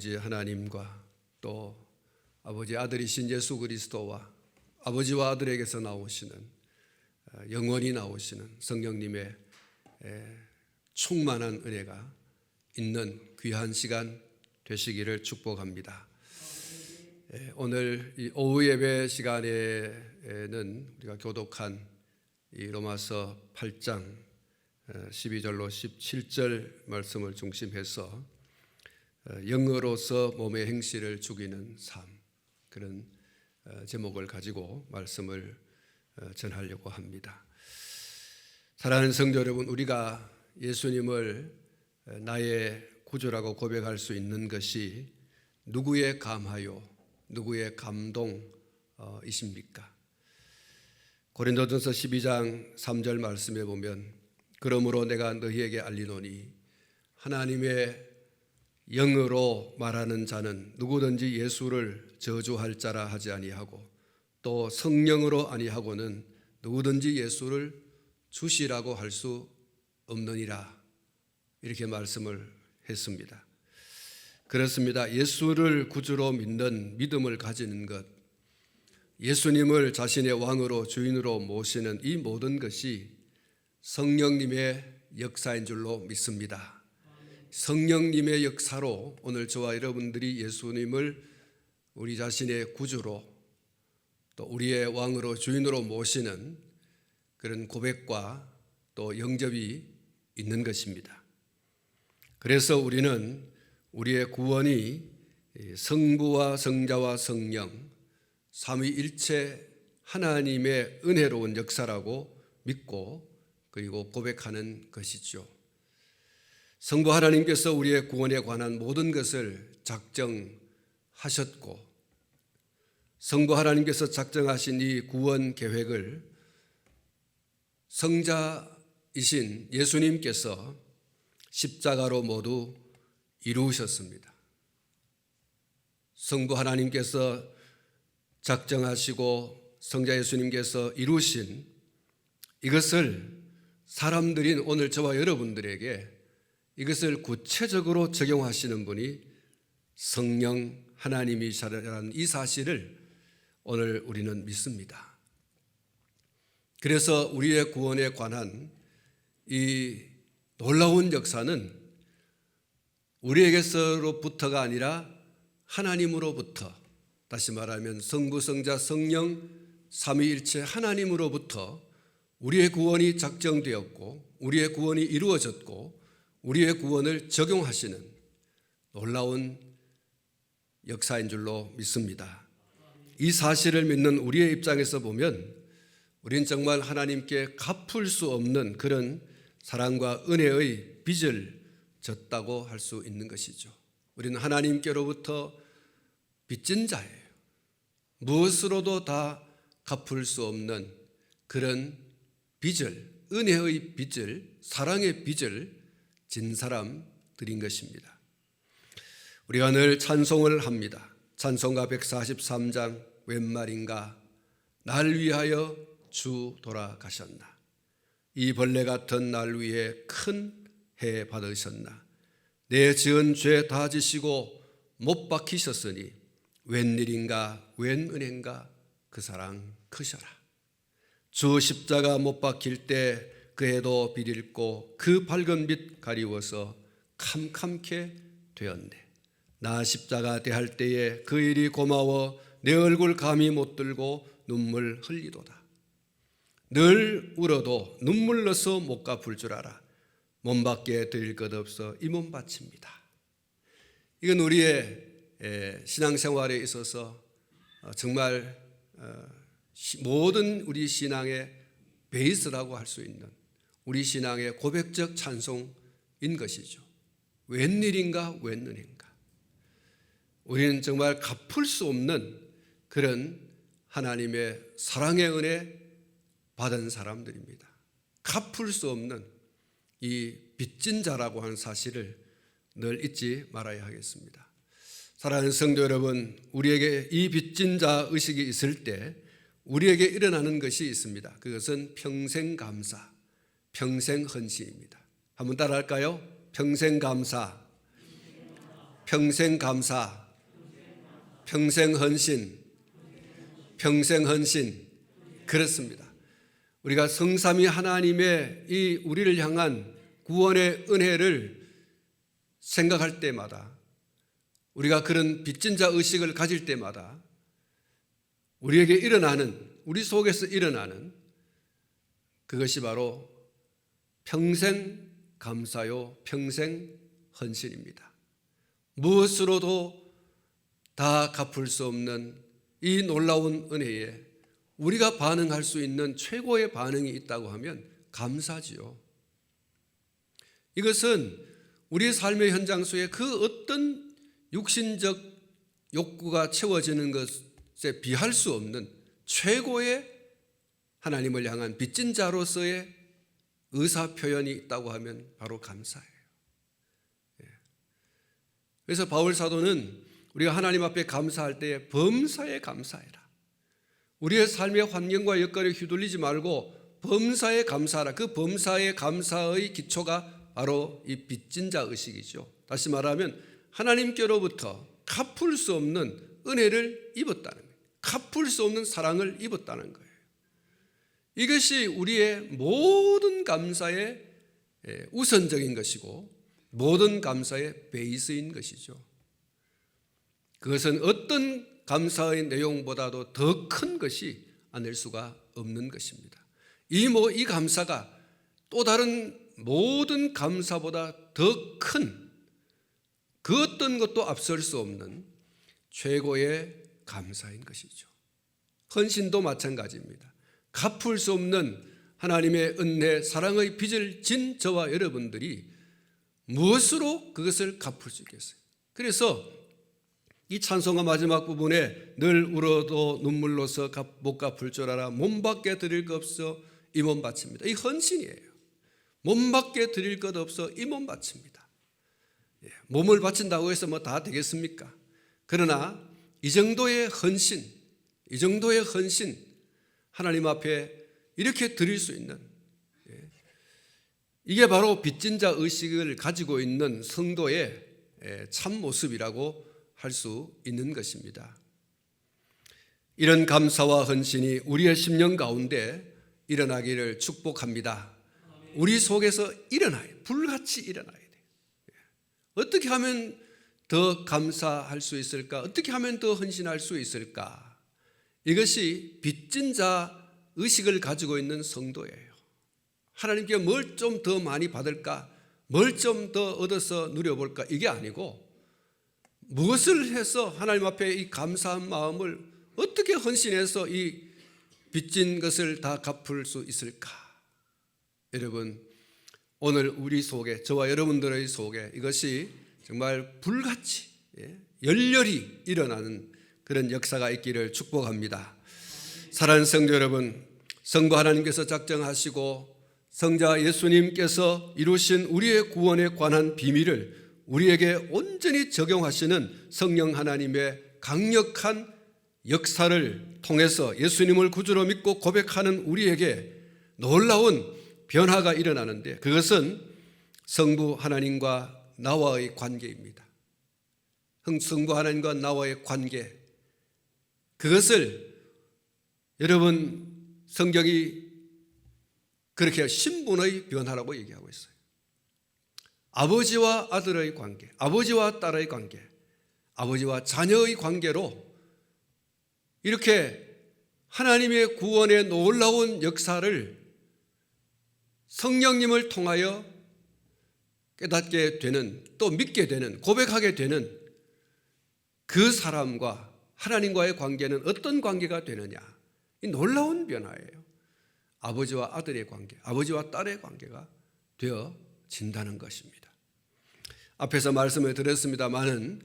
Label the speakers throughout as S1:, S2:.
S1: 아버지 하나님과 또 아버지 아들이신 예수 그리스도와 아버지와 아들에게서 나오시는 영원히 나오시는 성령님의 충만한 은혜가 있는 귀한 시간 되시기를 축복합니다. 오늘 이 오후 예배 시간에는 우리가 교독한 이 로마서 8장 12절로 17절 말씀을 중심해서 영으로서 몸의 행실을 죽이는 삶, 그런 제목을 가지고 말씀을 전하려고 합니다. 사랑하는 성도 여러분, 우리가 예수님을 나의 구주라고 고백할 수 있는 것이 누구의 감하요, 누구의 감동이십니까? 고린도전서 12장 3절 말씀에 보면, 그러므로 내가 너희에게 알리노니 하나님의 영으로 말하는 자는 누구든지 예수를 저주할 자라 하지 아니하고 또 성령으로 아니하고는 누구든지 예수를 주시라고 할 수 없느니라, 이렇게 말씀을 했습니다. 그렇습니다. 예수를 구주로 믿는 믿음을 가지는 것, 예수님을 자신의 왕으로 주인으로 모시는 이 모든 것이 성령님의 역사인 줄로 믿습니다. 성령님의 역사로 오늘 저와 여러분들이 예수님을 우리 자신의 구주로 또 우리의 왕으로 주인으로 모시는 그런 고백과 또 영접이 있는 것입니다. 그래서 우리는 우리의 구원이 성부와 성자와 성령 삼위일체 하나님의 은혜로운 역사라고 믿고 그리고 고백하는 것이죠. 성부 하나님께서 우리의 구원에 관한 모든 것을 작정하셨고, 성부 하나님께서 작정하신 이 구원 계획을 성자이신 예수님께서 십자가로 모두 이루셨습니다. 성부 하나님께서 작정하시고 성자 예수님께서 이루신 이것을 사람들인 오늘 저와 여러분들에게 이것을 구체적으로 적용하시는 분이 성령 하나님이시라는 이 사실을 오늘 우리는 믿습니다. 그래서 우리의 구원에 관한 이 놀라운 역사는 우리에게서로부터가 아니라 하나님으로부터, 다시 말하면 성부, 성자, 성령 삼위일체 하나님으로부터 우리의 구원이 작정되었고 우리의 구원이 이루어졌고 우리의 구원을 적용하시는 놀라운 역사인 줄로 믿습니다. 이 사실을 믿는 우리의 입장에서 보면 우리는 정말 하나님께 갚을 수 없는 그런 사랑과 은혜의 빚을 졌다고 할 수 있는 것이죠. 우리는 하나님께로부터 빚진 자예요. 무엇으로도 다 갚을 수 없는 그런 빚을, 은혜의 빚을, 사랑의 빚을 진 사람들인 것입니다. 우리가 늘 찬송을 합니다. 찬송가 143장 웬 말인가 날 위하여 주 돌아가셨나, 이 벌레 같은 날 위해 큰 해 받으셨나, 내 지은 죄 다 지시고 못 박히셨으니 웬일인가 웬 은혜인가 그 사랑 크셔라. 주 십자가 못 박힐 때 그 해도 비릴고 그 밝은 빛 가리워서 캄캄케 되었네. 나 십자가 대할 때에 그 일이 고마워 내 얼굴 감히 못 들고 눈물 흘리도다. 늘 울어도 눈물 넣어서 못 갚을 줄 알아. 몸밖에 드릴 것 없어 이 몸 바칩니다. 이건 우리의 신앙생활에 있어서 정말 모든 우리 신앙의 베이스라고 할 수 있는 우리 신앙의 고백적 찬송인 것이죠. 웬일인가 웬 은혜인가. 우리는 정말 갚을 수 없는 그런 하나님의 사랑의 은혜 받은 사람들입니다. 갚을 수 없는 이 빚진 자라고 하는 사실을 늘 잊지 말아야 하겠습니다. 사랑하는 성도 여러분, 우리에게 이 빚진 자 의식이 있을 때 우리에게 일어나는 것이 있습니다. 그것은 평생 감사, 평생 헌신입니다. 한번 따라할까요? 평생 감사, 평생 감사, 평생 헌신, 평생 헌신. 그렇습니다. 우리가 성삼위 하나님의 이 우리를 향한 구원의 은혜를 생각할 때마다, 우리가 그런 빚진 자 의식을 가질 때마다 우리에게 일어나는, 우리 속에서 일어나는 그것이 바로 평생 감사요 평생 헌신입니다. 무엇으로도 다 갚을 수 없는 이 놀라운 은혜에 우리가 반응할 수 있는 최고의 반응이 있다고 하면 감사지요. 이것은 우리의 삶의 현장 속에 그 어떤 육신적 욕구가 채워지는 것에 비할 수 없는 최고의 하나님을 향한 빚진 자로서의 의사 표현이 있다고 하면 바로 감사예요. 그래서 바울 사도는 우리가 하나님 앞에 감사할 때에 범사에 감사해라. 우리의 삶의 환경과 여건에 휘둘리지 말고 범사에 감사하라. 그 범사의 감사의 기초가 바로 이 빚진 자 의식이죠. 다시 말하면 하나님께로부터 갚을 수 없는 은혜를 입었다는 거예요. 갚을 수 없는 사랑을 입었다는 거예요. 이것이 우리의 모든 감사의 우선적인 것이고 모든 감사의 베이스인 것이죠. 그것은 어떤 감사의 내용보다도 더 큰 것이 아닐 수가 없는 것입니다. 이 감사가 또 다른 모든 감사보다 더 큰 그 어떤 것도 앞설 수 없는 최고의 감사인 것이죠. 헌신도 마찬가지입니다. 갚을 수 없는 하나님의 은혜, 사랑의 빚을 진 저와 여러분들이 무엇으로 그것을 갚을 수 있겠어요? 그래서 이 찬송가 마지막 부분에 늘 울어도 눈물로서 못 갚을 줄 알아 몸밖에 드릴 것 없어 이 몸 바칩니다. 이 헌신이에요. 몸밖에 드릴 것 없어 이 몸 바칩니다. 몸을 바친다고 해서 뭐 다 되겠습니까? 그러나 이 정도의 헌신, 하나님 앞에 이렇게 드릴 수 있는, 이게 바로 빚진 자 의식을 가지고 있는 성도의 참 모습이라고 할 수 있는 것입니다. 이런 감사와 헌신이 우리의 심령 가운데 일어나기를 축복합니다. 우리 속에서 일어나요. 불같이 일어나야 돼요. 어떻게 하면 더 감사할 수 있을까? 어떻게 하면 더 헌신할 수 있을까? 이것이 빚진 자 의식을 가지고 있는 성도예요. 하나님께 뭘 좀 더 많이 받을까? 뭘 좀 더 얻어서 누려볼까? 이게 아니고 무엇을 해서 하나님 앞에 이 감사한 마음을 어떻게 헌신해서 이 빚진 것을 다 갚을 수 있을까? 여러분, 오늘 우리 속에, 저와 여러분들의 속에 이것이 정말 불같이 열렬히 일어나는 그런 역사가 있기를 축복합니다. 사랑하는 성도 여러분, 성부 하나님께서 작정하시고 성자 예수님께서 이루신 우리의 구원에 관한 비밀을 우리에게 온전히 적용하시는 성령 하나님의 강력한 역사를 통해서 예수님을 구주로 믿고 고백하는 우리에게 놀라운 변화가 일어나는데, 그것은 성부 하나님과 나와의 관계입니다. 성부 하나님과 나와의 관계, 그것을 여러분 성경이 그렇게 신분의 변화라고 얘기하고 있어요. 아버지와 아들의 관계, 아버지와 딸의 관계, 아버지와 자녀의 관계로 이렇게 하나님의 구원의 놀라운 역사를 성령님을 통하여 깨닫게 되는, 또 믿게 되는, 고백하게 되는 그 사람과 하나님과의 관계는 어떤 관계가 되느냐? 이 놀라운 변화예요. 아버지와 아들의 관계, 아버지와 딸의 관계가 되어진다는 것입니다. 앞에서 말씀을 드렸습니다마는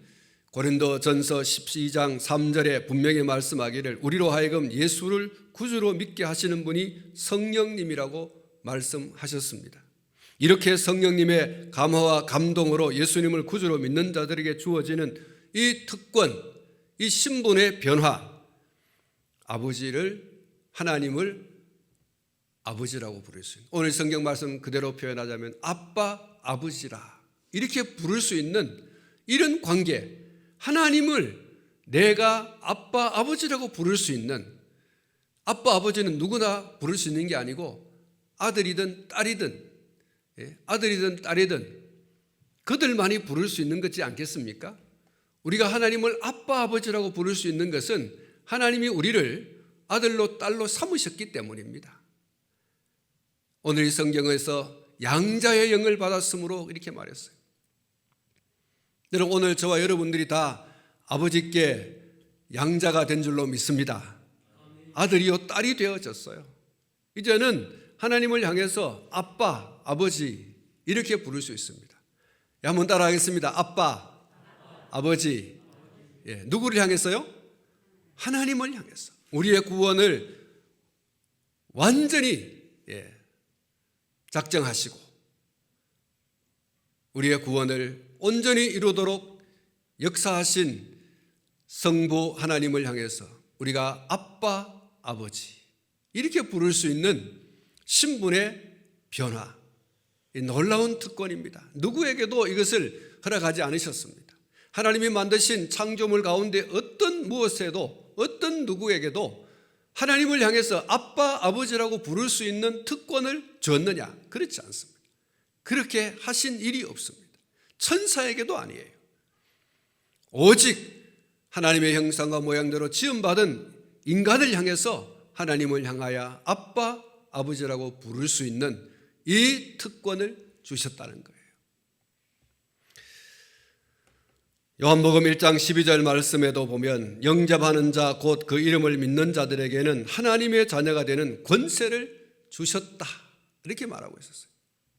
S1: 고린도전서 12장 3절에 분명히 말씀하기를 우리로 하여금 예수를 구주로 믿게 하시는 분이 성령님이라고 말씀하셨습니다. 이렇게 성령님의 감화와 감동으로 예수님을 구주로 믿는 자들에게 주어지는 이 특권, 이 신분의 변화, 하나님을 아버지라고 부를 수 있는, 오늘 성경 말씀 그대로 표현하자면 아빠, 아버지라 이렇게 부를 수 있는 이런 관계, 하나님을 내가 아빠, 아버지라고 부를 수 있는, 아빠, 아버지는 누구나 부를 수 있는 게 아니고 아들이든 딸이든 아들이든 딸이든 그들만이 부를 수 있는 것이지 않겠습니까? 우리가 하나님을 아빠, 아버지라고 부를 수 있는 것은 하나님이 우리를 아들로 딸로 삼으셨기 때문입니다. 오늘 이 성경에서 양자의 영을 받았으므로 이렇게 말했어요. 여러분, 오늘 저와 여러분들이 다 아버지께 양자가 된 줄로 믿습니다. 아들이요 딸이 되어졌어요. 이제는 하나님을 향해서 아빠, 아버지 이렇게 부를 수 있습니다. 한번 따라하겠습니다. 아빠, 아버지. 누구를 향해서요? 하나님을 향해서. 우리의 구원을 완전히 작정하시고 우리의 구원을 온전히 이루도록 역사하신 성부 하나님을 향해서 우리가 아빠, 아버지 이렇게 부를 수 있는 신분의 변화, 놀라운 특권입니다. 누구에게도 이것을 허락하지 않으셨습니다. 하나님이 만드신 창조물 가운데 어떤 무엇에도 어떤 누구에게도 하나님을 향해서 아빠, 아버지라고 부를 수 있는 특권을 줬느냐? 그렇지 않습니다. 그렇게 하신 일이 없습니다. 천사에게도 아니에요. 오직 하나님의 형상과 모양대로 지음받은 인간을 향해서 하나님을 향하여 아빠, 아버지라고 부를 수 있는 이 특권을 주셨다는 거예요. 요한복음 1장 12절 말씀에도 보면 영접하는 자 곧 그 이름을 믿는 자들에게는 하나님의 자녀가 되는 권세를 주셨다 이렇게 말하고 있었어요.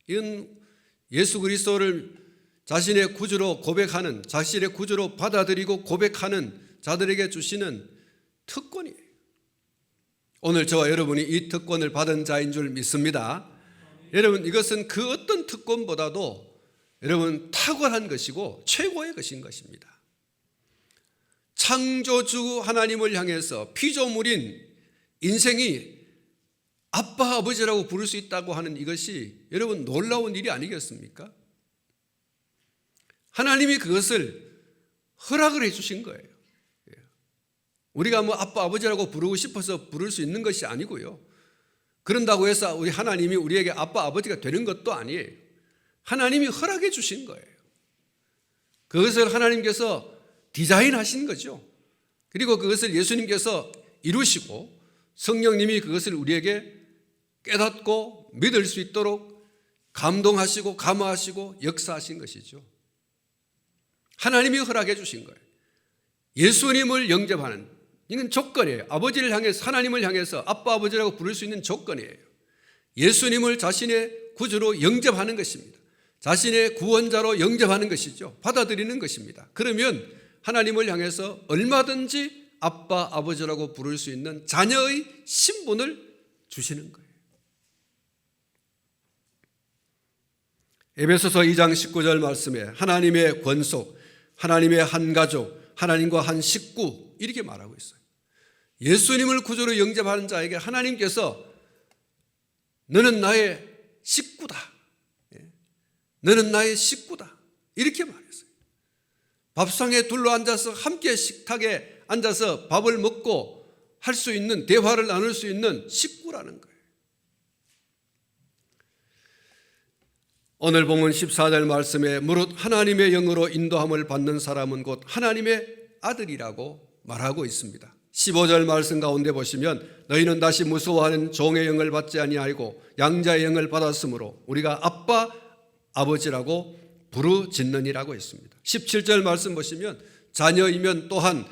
S1: 이건 예수 그리스도를 자신의 구주로 고백하는, 자신의 구주로 받아들이고 고백하는 자들에게 주시는 특권이에요. 오늘 저와 여러분이 이 특권을 받은 자인 줄 믿습니다. 여러분, 이것은 그 어떤 특권보다도 여러분 탁월한 것이고 최고의 것인 것입니다. 창조주 하나님을 향해서 피조물인 인생이 아빠, 아버지라고 부를 수 있다고 하는 이것이 여러분 놀라운 일이 아니겠습니까? 하나님이 그것을 허락을 해 주신 거예요. 우리가 뭐 아빠, 아버지라고 부르고 싶어서 부를 수 있는 것이 아니고요. 그런다고 해서 우리 하나님이 우리에게 아빠, 아버지가 되는 것도 아니에요. 하나님이 허락해 주신 거예요. 그것을 하나님께서 디자인하신 거죠. 그리고 그것을 예수님께서 이루시고 성령님이 그것을 우리에게 깨닫고 믿을 수 있도록 감동하시고 감화하시고 역사하신 것이죠. 하나님이 허락해 주신 거예요. 예수님을 영접하는, 이건 조건이에요. 아버지를 향해서, 하나님을 향해서 아빠, 아버지라고 부를 수 있는 조건이에요. 예수님을 자신의 구주로 영접하는 것입니다. 자신의 구원자로 영접하는 것이죠. 받아들이는 것입니다. 그러면 하나님을 향해서 얼마든지 아빠, 아버지라고 부를 수 있는 자녀의 신분을 주시는 거예요. 에베소서 2장 19절 말씀에 하나님의 권속, 하나님의 한 가족, 하나님과 한 식구 이렇게 말하고 있어요. 예수님을 구주로 영접하는 자에게 하나님께서 너는 나의 식구다, 너는 나의 식구다 이렇게 말했어요. 밥상에 둘러앉아서 함께 식탁에 앉아서 밥을 먹고 할 수 있는, 대화를 나눌 수 있는 식구라는 거예요. 오늘 본문 14절 말씀에 무릇 하나님의 영으로 인도함을 받는 사람은 곧 하나님의 아들이라고 말하고 있습니다. 15절 말씀 가운데 보시면 너희는 다시 무서워하는 종의 영을 받지 아니하고 양자의 영을 받았으므로 우리가 아빠, 아버지라고 부르짖느니라고 했습니다. 17절 말씀 보시면 자녀이면 또한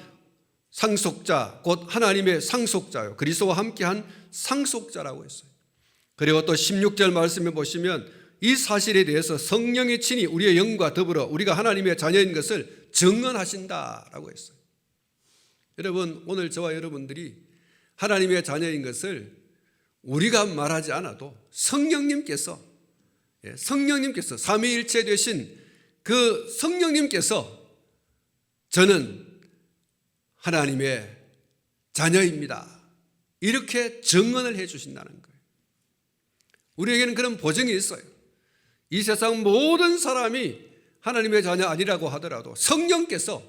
S1: 상속자 곧 하나님의 상속자요 그리스도와 함께한 상속자라고 했어요. 그리고 또 16절 말씀에 보시면 이 사실에 대해서 성령이 친히 우리의 영과 더불어 우리가 하나님의 자녀인 것을 증언하신다라고 했어요. 여러분, 오늘 저와 여러분들이 하나님의 자녀인 것을 우리가 말하지 않아도 성령님께서 삼위일체 되신 그 성령님께서 저는 하나님의 자녀입니다 이렇게 증언을 해 주신다는 거예요. 우리에게는 그런 보증이 있어요. 이 세상 모든 사람이 하나님의 자녀 아니라고 하더라도 성령께서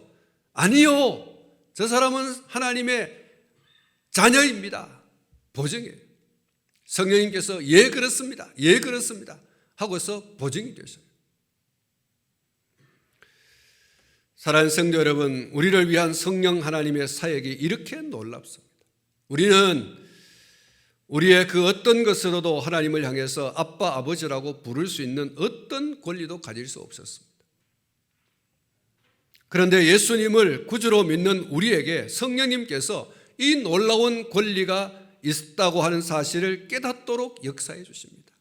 S1: 아니요, 저 사람은 하나님의 자녀입니다, 보증해요. 성령님께서 예 그렇습니다, 예 그렇습니다 하고서 보증이 되셔요. 사랑하는 성도 여러분, 우리를 위한 성령 하나님의 사역이 이렇게 놀랍습니다. 우리는 우리의 그 어떤 것으로도 하나님을 향해서 아빠, 아버지라고 부를 수 있는 어떤 권리도 가질 수 없었습니다. 그런데 예수님을 구주로 믿는 우리에게 성령님께서 이 놀라운 권리가 있다고 하는 사실을 깨닫도록 역사해 주십니다.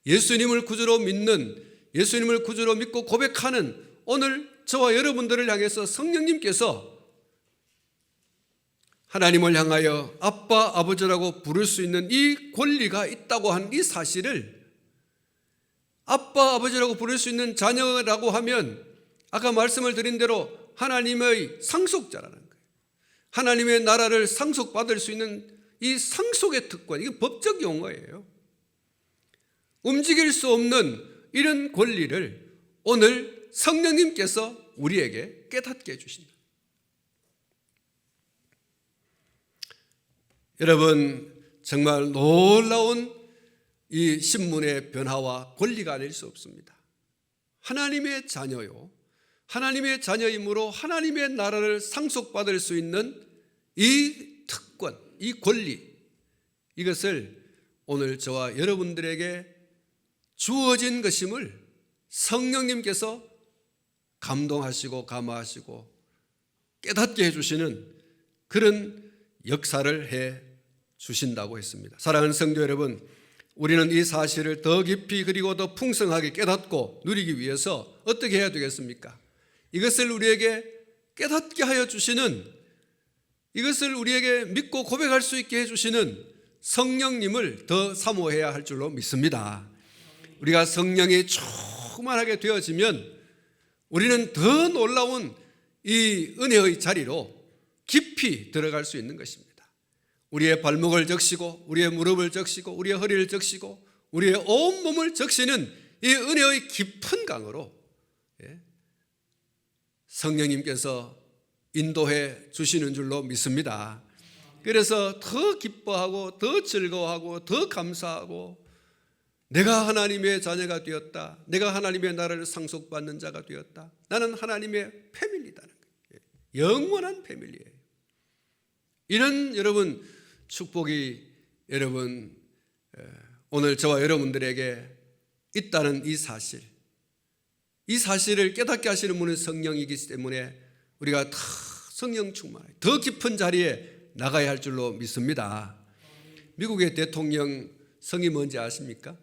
S1: 예수님을 구주로 믿는, 예수님을 구주로 믿고 고백하는 오늘 저와 여러분들을 향해서 성령님께서 하나님을 향하여 아빠, 아버지라고 부를 수 있는 이 권리가 있다고 하는 이 사실을, 아빠, 아버지라고 부를 수 있는 자녀라고 하면 아까 말씀을 드린 대로 하나님의 상속자라는 거예요. 하나님의 나라를 상속받을 수 있는 이 상속의 특권, 이게 법적 용어예요. 움직일 수 없는 이런 권리를 오늘 성령님께서 우리에게 깨닫게 해주신다. 여러분, 정말 놀라운 이 신문의 변화와 권리가 아닐 수 없습니다. 하나님의 자녀요, 하나님의 자녀이므로 하나님의 나라를 상속받을 수 있는 이 특권, 이 권리, 이것을 오늘 저와 여러분들에게 주어진 것임을 성령님께서 감동하시고 감화하시고 깨닫게 해주시는 그런 역사를 해 주신다고 했습니다. 사랑하는 성도 여러분, 우리는 이 사실을 더 깊이 그리고 더 풍성하게 깨닫고 누리기 위해서 어떻게 해야 되겠습니까? 이것을 우리에게 깨닫게 하여 주시는, 이것을 우리에게 믿고 고백할 수 있게 해주시는 성령님을 더 사모해야 할 줄로 믿습니다. 우리가 성령이 충만하게 되어지면 우리는 더 놀라운 이 은혜의 자리로 깊이 들어갈 수 있는 것입니다. 우리의 발목을 적시고 우리의 무릎을 적시고 우리의 허리를 적시고 우리의 온몸을 적시는 이 은혜의 깊은 강으로 성령님께서 인도해 주시는 줄로 믿습니다. 그래서 더 기뻐하고 더 즐거워하고 더 감사하고 내가 하나님의 자녀가 되었다, 내가 하나님의 나라를 상속받는 자가 되었다, 나는 하나님의 패밀리다는 거예요. 영원한 패밀리예요. 이런 여러분 축복이 여러분 오늘 저와 여러분들에게 있다는 이 사실, 이 사실을 깨닫게 하시는 분은 성령이기 때문에 우리가 다 성령 충만해 더 깊은 자리에 나가야 할 줄로 믿습니다. 미국의 대통령 성이 뭔지 아십니까?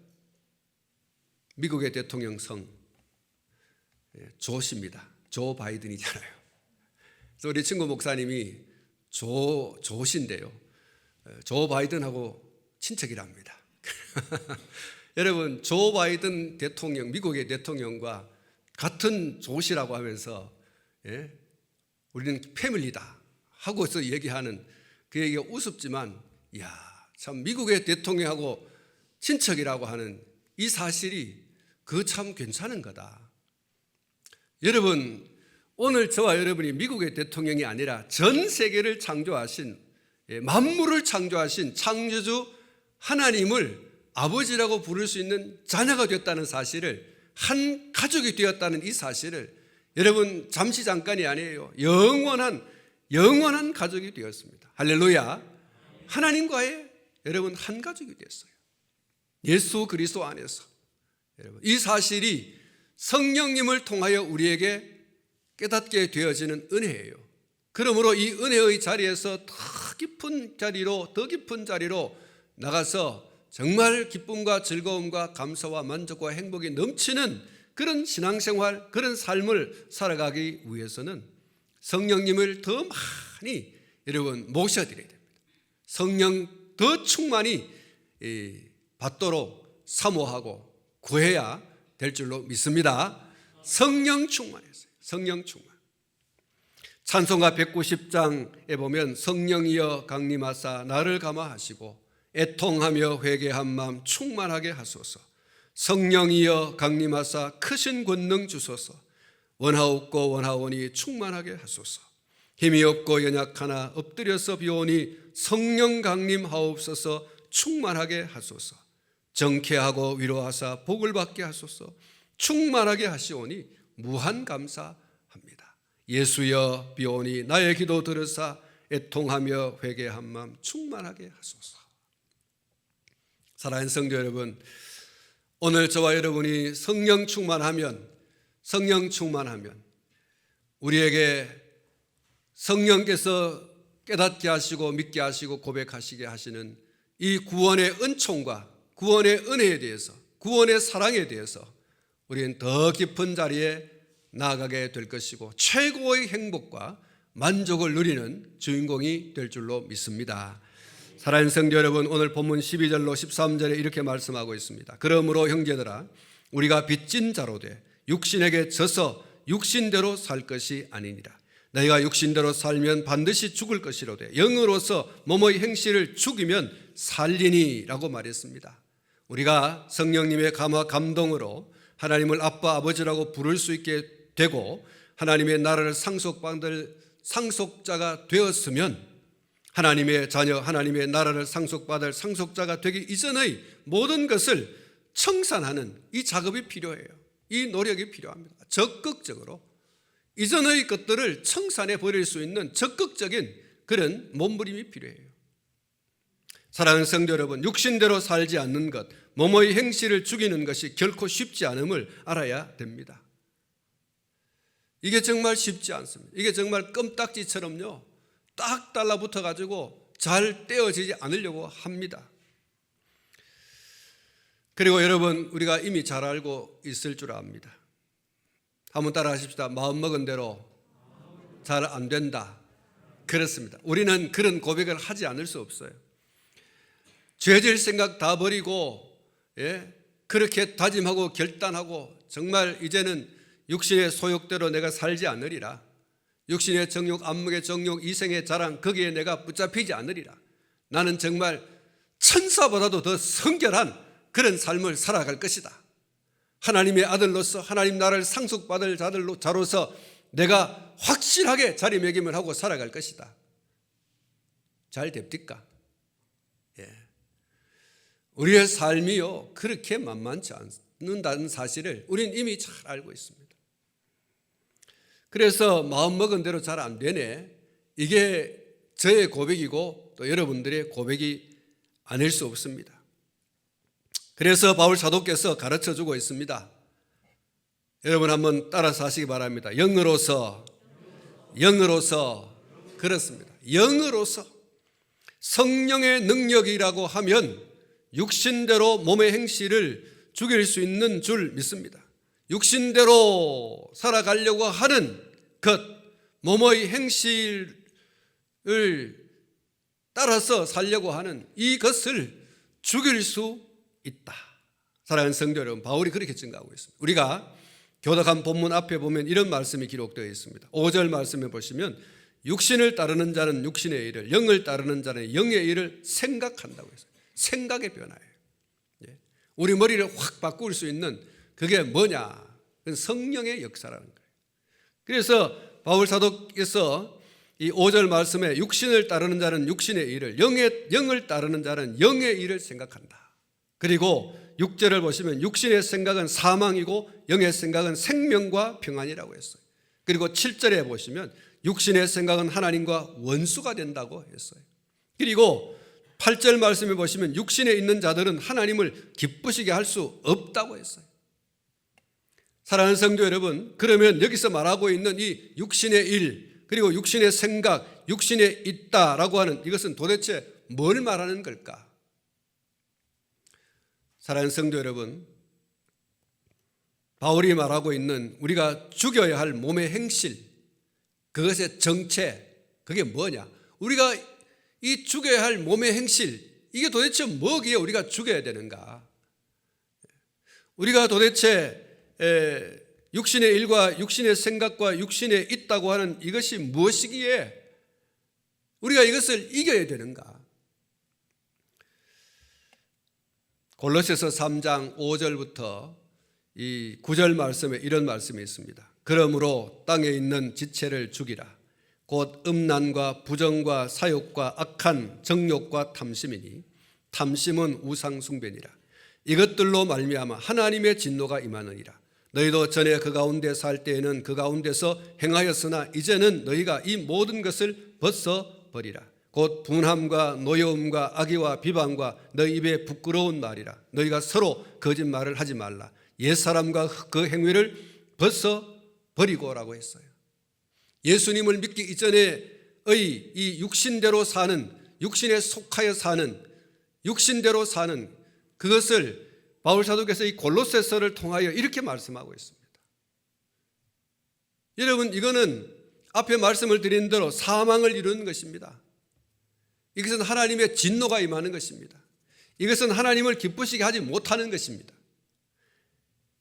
S1: 미국의 대통령 성 조씨입니다. 조 바이든이잖아요. 그래서 우리 친구 목사님이 조씨인데요, 조 바이든하고 친척이랍니다. 여러분, 조 바이든 대통령, 미국의 대통령과 같은 조씨라고 하면서 우리는 패밀리다 하고서 얘기하는 그 얘기가 우습지만, 이야, 참 미국의 대통령하고 친척이라고 하는 이 사실이 그 참 괜찮은 거다. 여러분, 오늘 저와 여러분이 미국의 대통령이 아니라 전 세계를 창조하신, 만물을 창조하신 창조주 하나님을 아버지라고 부를 수 있는 자녀가 되었다는 사실을, 한 가족이 되었다는 이 사실을 여러분 잠시 잠깐이 아니에요. 영원한 가족이 되었습니다. 할렐루야. 하나님과의 여러분 한 가족이 됐어요. 예수 그리스도 안에서. 여러분, 이 사실이 성령님을 통하여 우리에게 깨닫게 되어지는 은혜예요. 그러므로 이 은혜의 자리에서 더 깊은 자리로 나가서 정말 기쁨과 즐거움과 감사와 만족과 행복이 넘치는 그런 신앙생활, 그런 삶을 살아가기 위해서는 성령님을 더 많이 여러분 모셔드려야 됩니다. 성령 더 충만히 받도록 사모하고 구해야 될 줄로 믿습니다. 성령 충만했어요. 성령 충만. 찬송가 190장에 보면 성령이여 강림하사 나를 감화하시고 애통하며 회개한 마음 충만하게 하소서. 성령이여 강림하사 크신 권능 주소서. 원하옵고 원하오니 충만하게 하소서. 힘이 없고 연약하나 엎드려서 비오니 성령 강림하옵소서. 충만하게 하소서. 정케하고 위로하사 복을 받게 하소서. 충만하게 하시오니 무한 감사합니다. 예수여 비오니 나의 기도 들으사 애통하며 회개한 마음 충만하게 하소서. 사랑하는 성도 여러분, 오늘 저와 여러분이 성령 충만하면 우리에게 성령께서 깨닫게 하시고 믿게 하시고 고백하시게 하시는 이 구원의 은총과 구원의 은혜에 대해서, 구원의 사랑에 대해서 우리는 더 깊은 자리에 나아가게 될 것이고 최고의 행복과 만족을 누리는 주인공이 될 줄로 믿습니다. 사랑하는 성도 여러분, 오늘 본문 12절로 13절에 이렇게 말씀하고 있습니다. 그러므로 형제들아, 우리가 빚진 자로 돼 육신에게 져서 육신대로 살 것이 아니니라. 너희가 육신대로 살면 반드시 죽을 것이로되 영으로서 몸의 행실을 죽이면 살리니 라고 말했습니다. 우리가 성령님의 감화 감동으로 하나님을 아빠 아버지라고 부를 수 있게 되고 하나님의 나라를 상속받을 상속자가 되었으면, 하나님의 자녀, 하나님의 나라를 상속받을 상속자가 되기 이전의 모든 것을 청산하는 이 작업이 필요해요. 이 노력이 필요합니다. 적극적으로 이전의 것들을 청산해 버릴 수 있는 적극적인 그런 몸부림이 필요해요. 사랑하는 성도 여러분, 육신대로 살지 않는 것, 몸의 행실을 죽이는 것이 결코 쉽지 않음을 알아야 됩니다. 이게 정말 쉽지 않습니다. 이게 정말 껌딱지처럼요, 딱 달라붙어 가지고 잘 떼어지지 않으려고 합니다. 그리고 여러분, 우리가 이미 잘 알고 있을 줄 압니다. 한번 따라 하십시다. 마음먹은 대로 잘 안 된다. 그렇습니다. 우리는 그런 고백을 하지 않을 수 없어요. 죄질 생각 다 버리고 그렇게 다짐하고 결단하고 정말 이제는 육신의 소욕대로 내가 살지 않으리라. 육신의 정욕, 안목의 정욕, 이생의 자랑, 거기에 내가 붙잡히지 않으리라. 나는 정말 천사보다도 더 성결한 그런 삶을 살아갈 것이다. 하나님의 아들로서 하나님 나라를 상속받을 자로서 내가 확실하게 자리매김을 하고 살아갈 것이다. 잘 됩니까? 우리의 삶이요, 그렇게 만만치 않는다는 사실을 우리는 이미 잘 알고 있습니다. 그래서 마음먹은 대로 잘 안 되네, 이게 저의 고백이고 또 여러분들의 고백이 아닐 수 없습니다. 그래서 바울 사도께서 가르쳐주고 있습니다. 여러분 한번 따라서 하시기 바랍니다. 영으로서, 그렇습니다. 영으로서 성령의 능력이라고 하면 육신대로 몸의 행실을 죽일 수 있는 줄 믿습니다. 육신대로 살아가려고 하는 것, 몸의 행실을 따라서 살려고 하는 이것을 죽일 수 있다. 사랑하는 성도 여러분, 바울이 그렇게 증거하고 있습니다. 우리가 교독한 본문 앞에 보면 이런 말씀이 기록되어 있습니다. 5절 말씀에 보시면 육신을 따르는 자는 육신의 일을, 영을 따르는 자는 영의 일을 생각한다고 했어요. 생각의 변화예요. 우리 머리를 확 바꿀 수 있는 그게 뭐냐? 그건 성령의 역사라는 거예요. 그래서 바울 사도께서 이 5절 말씀에 육신을 따르는 자는 육신의 일을, 영을 따르는 자는 영의 일을 생각한다. 그리고 6절을 보시면 육신의 생각은 사망이고 영의 생각은 생명과 평안이라고 했어요. 그리고 7절에 보시면 육신의 생각은 하나님과 원수가 된다고 했어요. 그리고 8절 말씀에 보시면 육신에 있는 자들은 하나님을 기쁘시게 할 수 없다고 했어요. 사랑하는 성도 여러분, 그러면 여기서 말하고 있는 이 육신의 일, 그리고 육신의 생각, 육신에 있다라고 하는 이것은 도대체 뭘 말하는 걸까? 사랑하는 성도 여러분, 바울이 말하고 있는 우리가 죽여야 할 몸의 행실, 그것의 정체, 그게 뭐냐? 우리가 이 죽여야 할 몸의 행실, 이게 도대체 뭐기에 우리가 죽여야 되는가? 우리가 도대체 육신의 일과 육신의 생각과 육신에 있다고 하는 이것이 무엇이기에 우리가 이것을 이겨야 되는가? 골로새서 3장 5절부터 이 9절 말씀에 이런 말씀이 있습니다. 그러므로 땅에 있는 지체를 죽이라. 곧 음란과 부정과 사욕과 악한 정욕과 탐심이니 탐심은 우상 숭배니라. 이것들로 말미암아 하나님의 진노가 임하느니라. 너희도 전에 그 가운데 살 때에는 그 가운데서 행하였으나 이제는 너희가 이 모든 것을 벗어 버리라. 곧 분함과 노여움과 악의와 비방과 너희 입에 부끄러운 말이라. 너희가 서로 거짓말을 하지 말라. 옛사람과 그 행위를 벗어 버리고라고 했어요. 예수님을 믿기 이전에의 이 육신대로 사는, 육신에 속하여 사는, 육신대로 사는 그것을 바울 사도께서 이 골로새서를 통하여 이렇게 말씀하고 있습니다. 여러분, 이거는 앞에 말씀을 드린 대로 사망을 이루는 것입니다. 이것은 하나님의 진노가 임하는 것입니다. 이것은 하나님을 기쁘시게 하지 못하는 것입니다.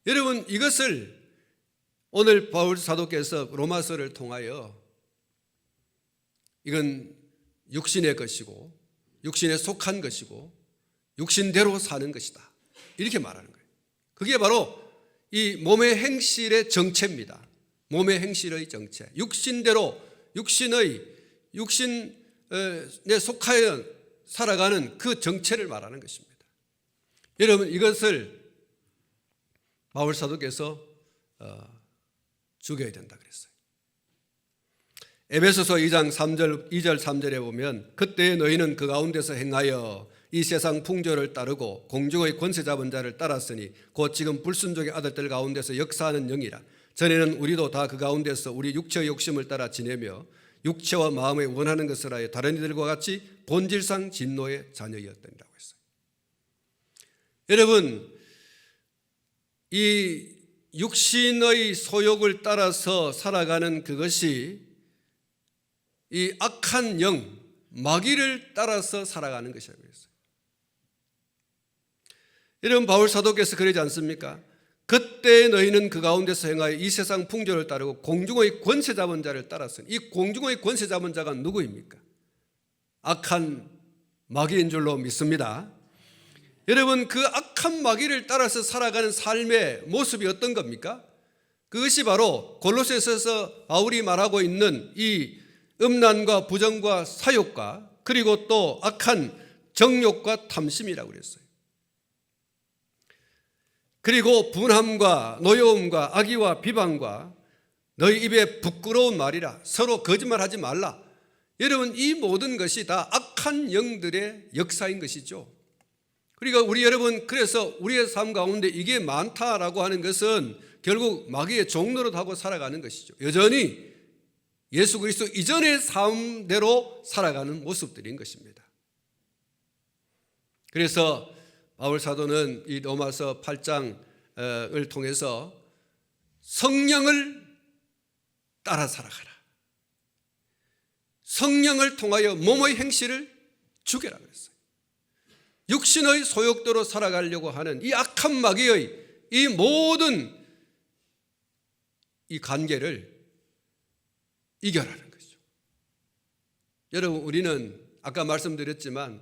S1: 여러분, 이것을 오늘 바울 사도께서 로마서를 통하여 이건 육신의 것이고 육신에 속한 것이고 육신대로 사는 것이다, 이렇게 말하는 거예요. 그게 바로 이 몸의 행실의 정체입니다. 몸의 행실의 정체, 육신대로 육신에 속하여 살아가는 그 정체를 말하는 것입니다. 여러분, 이것을 바울 사도께서 죽여야 된다 그랬어요. 에베소서 2장 2절 3절에 보면 그때 너희는 그 가운데서 행하여 이 세상 풍조를 따르고 공중의 권세 잡은 자를 따랐으니 곧 지금 불순종의 아들들 가운데서 역사하는 영이라. 전에는 우리도 다 그 가운데서 우리 육체의 욕심을 따라 지내며 육체와 마음에 원하는 것을 하여 다른 이들과 같이 본질상 진노의 자녀였더니라고 했어요. 여러분, 이 육신의 소욕을 따라서 살아가는 그것이 이 악한 영, 마귀를 따라서 살아가는 것이라고 했어요. 여러분, 바울 사도께서 그러지 않습니까? 그때 너희는 그 가운데서 행하여 이 세상 풍조를 따르고 공중의 권세 잡은 자를 따랐으니, 이 공중의 권세 잡은 자가 누구입니까? 악한 마귀인 줄로 믿습니다. 여러분, 그 악한 마귀를 따라서 살아가는 삶의 모습이 어떤 겁니까? 그것이 바로 골로새서에서 바울이 말하고 있는 이 음란과 부정과 사욕과 그리고 또 악한 정욕과 탐심이라고 그랬어요. 그리고 분함과 노여움과 악의와 비방과 너희 입에 부끄러운 말이라. 서로 거짓말하지 말라. 여러분, 이 모든 것이 다 악한 영들의 역사인 것이죠. 그러니까 우리 여러분, 그래서 우리의 삶 가운데 이게 많다라고 하는 것은 결국 마귀의 종노릇 하고 살아가는 것이죠. 여전히 예수 그리스도 이전의 삶대로 살아가는 모습들인 것입니다. 그래서 바울 사도는 이 로마서 8장을 통해서 성령을 따라 살아가라, 성령을 통하여 몸의 행실을 죽여라 그랬어요. 육신의 소욕대로 살아가려고 하는 이 악한 마귀의 이 모든 이 관계를 이겨라는 거죠. 여러분, 우리는 아까 말씀드렸지만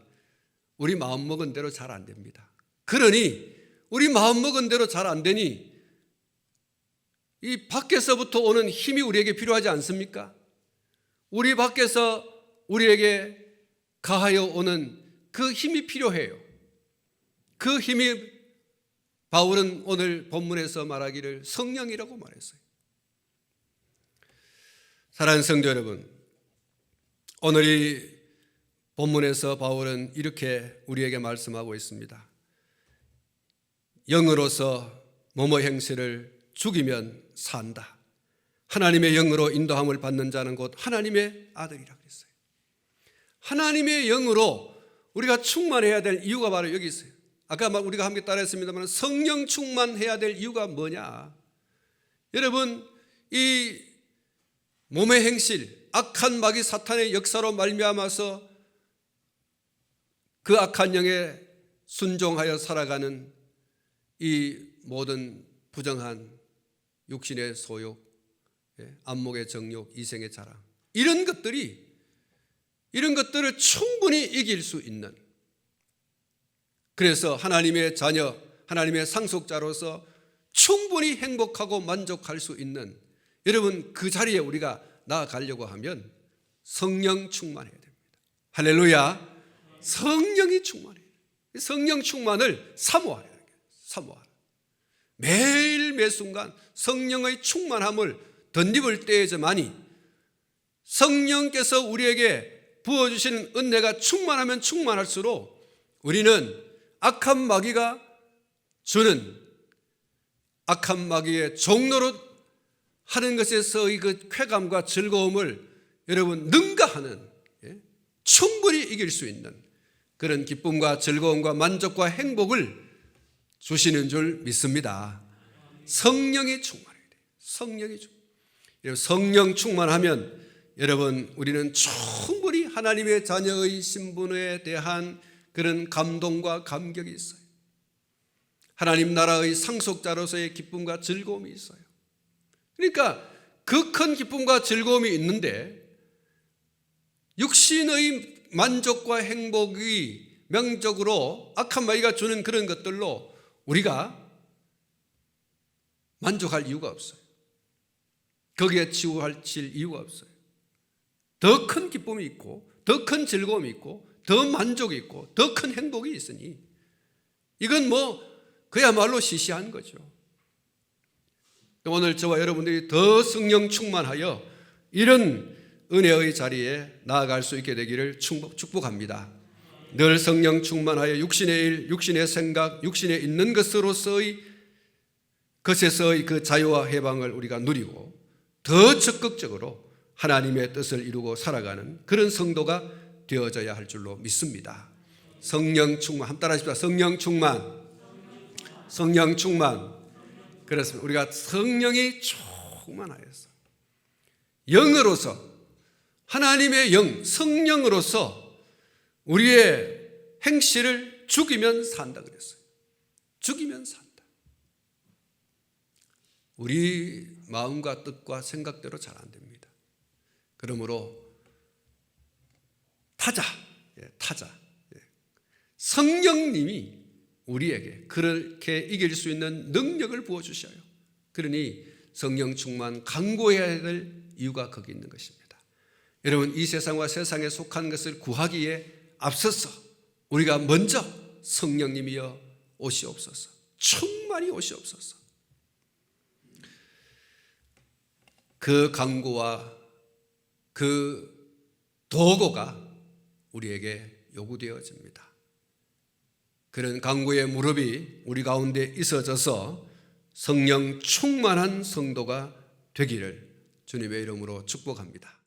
S1: 우리 마음먹은 대로 잘 안 됩니다. 그러니 우리 마음먹은 대로 잘 안 되니 이 밖에서부터 오는 힘이 우리에게 필요하지 않습니까? 우리 밖에서 우리에게 가하여 오는 그 힘이 필요해요. 그 힘이 바울은 오늘 본문에서 말하기를 성령이라고 말했어요. 사랑하는 성도 여러분, 오늘 이 본문에서 바울은 이렇게 우리에게 말씀하고 있습니다. 영으로서 몸의 행실을 죽이면 산다. 하나님의 영으로 인도함을 받는 자는 곧 하나님의 아들이라고 했어요. 하나님의 영으로 우리가 충만해야 될 이유가 바로 여기 있어요. 아까 우리가 함께 따라했습니다만 성령 충만해야 될 이유가 뭐냐? 여러분, 이 몸의 행실, 악한 마귀 사탄의 역사로 말미암아서 그 악한 영에 순종하여 살아가는 이 모든 부정한 육신의 소욕, 안목의 정욕, 이생의 자랑, 이런 것들을 충분히 이길 수 있는, 그래서 하나님의 자녀, 하나님의 상속자로서 충분히 행복하고 만족할 수 있는 여러분 그 자리에 우리가 나아가려고 하면 성령 충만해야 됩니다. 할렐루야. 성령이 충만해요. 성령 충만을 사모하라. 매일 매순간 성령의 충만함을 덧입을 때에서만이 성령께서 우리에게 부어주시는 은혜가 충만하면 충만할수록 우리는 악한 마귀가 주는 악한 마귀의 종로로 하는 것에서의 그 쾌감과 즐거움을 여러분 능가하는, 충분히 이길 수 있는 그런 기쁨과 즐거움과 만족과 행복을 주시는 줄 믿습니다. 성령이 충만해야 돼요. 성령 충만하면 여러분 우리는 충분히 하나님의 자녀의 신분에 대한 그런 감동과 감격이 있어요. 하나님 나라의 상속자로서의 기쁨과 즐거움이 있어요. 그러니까 그 큰 기쁨과 즐거움이 있는데 육신의 만족과 행복이 명적으로 악한 마귀가 주는 그런 것들로 우리가 만족할 이유가 없어요. 거기에 치우칠 이유가 없어요. 더 큰 기쁨이 있고 더 큰 즐거움이 있고 더 만족이 있고 더 큰 행복이 있으니 이건 그야말로 시시한 거죠. 오늘 저와 여러분들이 더 성령 충만하여 이런 은혜의 자리에 나아갈 수 있게 되기를 축복합니다. 늘 성령 충만하여 육신의 일, 육신의 생각, 육신에 있는 것으로서의 것에서의 그 자유와 해방을 우리가 누리고 더 적극적으로 하나님의 뜻을 이루고 살아가는 그런 성도가 되어져야 할 줄로 믿습니다. 성령 충만, 한번 따라 하십시다. 성령 충만. 성령 충만. 그렇습니다. 우리가 성령이 충만하여서 영으로서 하나님의 영, 성령으로서 우리의 행실을 죽이면 산다 그랬어요. 죽이면 산다. 우리 마음과 뜻과 생각대로 잘 안 됩니다. 그러므로 타자. 성령님이 우리에게 그렇게 이길 수 있는 능력을 부어주셔요. 그러니 성령 충만 간구해야 될 이유가 거기 있는 것입니다. 여러분 이 세상과 세상에 속한 것을 구하기에 앞서서 우리가 먼저 성령님이여 오시옵소서, 충만히 오시옵소서. 그 간구와 그 도구가 우리에게 요구되어집니다. 그런 간구의 무릎이 우리 가운데 있어져서 성령 충만한 성도가 되기를 주님의 이름으로 축복합니다.